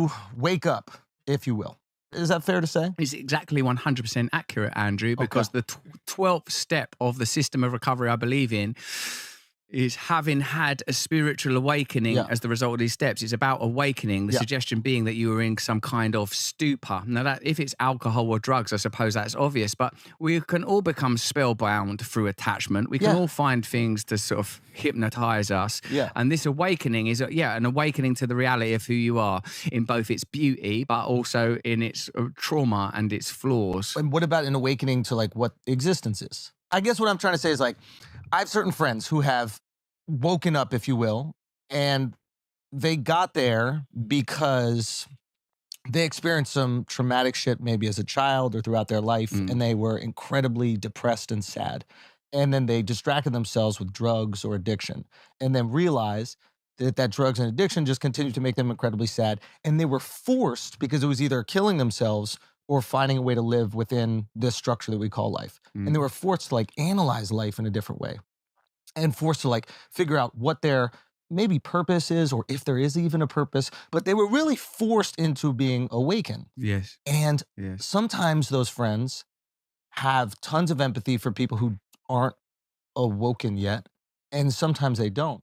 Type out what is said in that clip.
to wake up, if you will. Is that fair to say? It's exactly 100% accurate, Andrew, because the 12th step of the system of recovery I believe in is having had a spiritual awakening as the result of these steps. It's about awakening, the suggestion being that you are in some kind of stupor. Now, that if it's alcohol or drugs, I suppose that's obvious, but we can all become spellbound through attachment. We can all find things to sort of hypnotize us. And this awakening is, an awakening to the reality of who you are in both its beauty, but also in its trauma and its flaws. And what about an awakening to like what existence is? I guess what I'm trying to say is like, I have certain friends who have woken up, if you will, and they got there because they experienced some traumatic shit maybe as a child or throughout their life, and they were incredibly depressed and sad. And then they distracted themselves with drugs or addiction, and then realized that drugs and addiction just continued to make them incredibly sad. And they were forced, because it was either killing themselves or finding a way to live within this structure that we call life. And they were forced to like analyze life in a different way and forced to like figure out what their maybe purpose is, or if there is even a purpose, but they were really forced into being awakened. Yes. And sometimes those friends have tons of empathy for people who aren't awoken yet, and sometimes they don't.